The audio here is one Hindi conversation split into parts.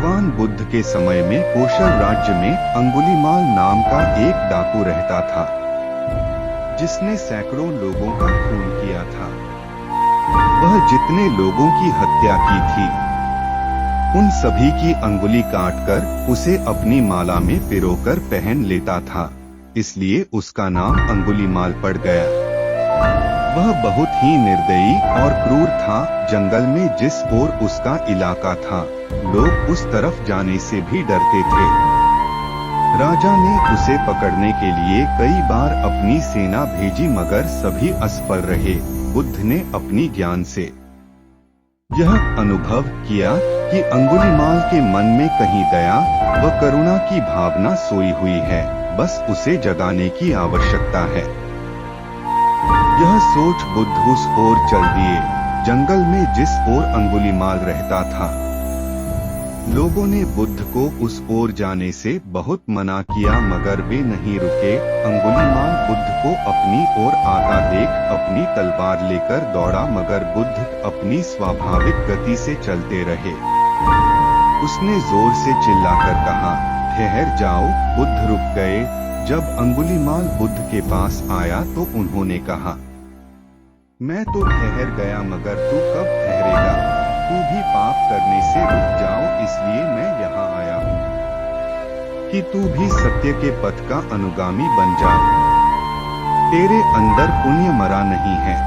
भगवान बुद्ध के समय में कौशल राज्य में अंगुलीमाल नाम का एक डाकू रहता था, जिसने सैकड़ों लोगों का खून किया था। वह जितने लोगों की हत्या की थी, उन सभी की अंगुली काटकर उसे अपनी माला में पिरोकर पहन लेता था, इसलिए उसका नाम अंगुलीमाल पड़ गया। वह बहुत ही निर्दयी और क्रूर था। जंगल में जिस ओर उसका इलाका था, लोग उस तरफ जाने से भी डरते थे। राजा ने उसे पकड़ने के लिए कई बार अपनी सेना भेजी, मगर सभी असफल रहे। बुद्ध ने अपनी ज्ञान से यह अनुभव किया कि अंगुलीमाल के मन में कहीं दया व करुणा की भावना सोई हुई है, बस उसे जगाने की आवश्यकता है। यह सोच बुद्ध उस ओर चल दिए, जंगल में जिस ओर अंगुलीमाल रहता था। लोगों ने बुद्ध को उस ओर जाने से बहुत मना किया, मगर वे नहीं रुके। अंगुलीमाल बुद्ध को अपनी ओर आता देख अपनी तलवार लेकर दौड़ा, मगर बुद्ध अपनी स्वाभाविक गति से चलते रहे। उसने जोर से चिल्लाकर कहा, ठहर जाओ। बुद्ध रुक गए। जब अंगुलीमाल बुद्ध के पास आया तो उन्होंने कहा, मैं तो ठहर गया, मगर तू कब ठहरेगा? तू भी पाप करने से रुक जाओ, इसलिए मैं यहाँ आया हूँ कि तू भी सत्य के पथ का अनुगामी बन जा। तेरे अंदर पुण्य मरा नहीं है।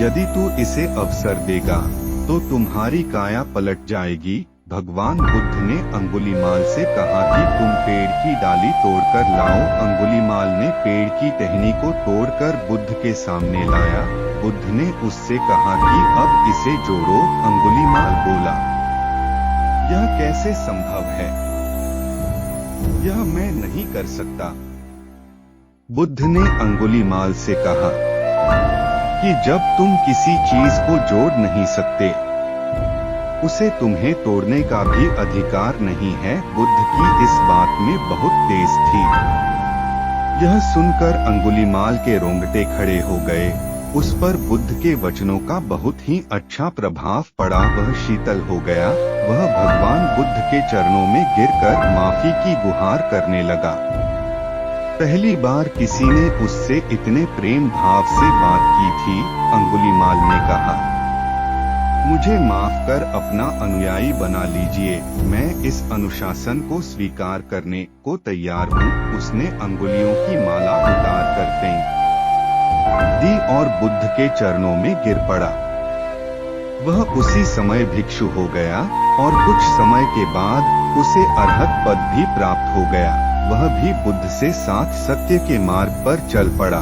यदि तू इसे अवसर देगा तो तुम्हारी काया पलट जाएगी। भगवान बुद्ध ने अंगुलीमाल से कहा कि तुम पेड़ की डाली तोड़कर लाओ। अंगुलीमाल ने पेड़ की टहनी को तोड़कर बुद्ध के सामने लाया। बुद्ध ने उससे कहा कि अब इसे जोड़ो। अंगुलीमाल बोला, यह कैसे संभव है? यह मैं नहीं कर सकता। बुद्ध ने अंगुलीमाल से कहा कि जब तुम किसी चीज को जोड़ नहीं सकते, उसे तुम्हें तोड़ने का भी अधिकार नहीं है। बुद्ध की इस बात में बहुत तेज थी। यह सुनकर अंगुलीमाल के रोंगटे खड़े हो गए। उस पर बुद्ध के वचनों का बहुत ही अच्छा प्रभाव पड़ा। वह शीतल हो गया। वह भगवान बुद्ध के चरणों में गिरकर माफी की गुहार करने लगा। पहली बार किसी ने उससे इतने प्रेम भाव से बात की थी। अंगुलीमाल ने कहा, मुझे माफ कर अपना अनुयायी बना लीजिए, मैं इस अनुशासन को स्वीकार करने को तैयार हूँ। उसने अंगुलियों की माला उतार कर फेंक दी और बुद्ध के चरणों में गिर पड़ा। वह उसी समय भिक्षु हो गया और कुछ समय के बाद उसे अरहत पद भी प्राप्त हो गया। वह भी बुद्ध से साथ सत्य के मार्ग पर चल पड़ा।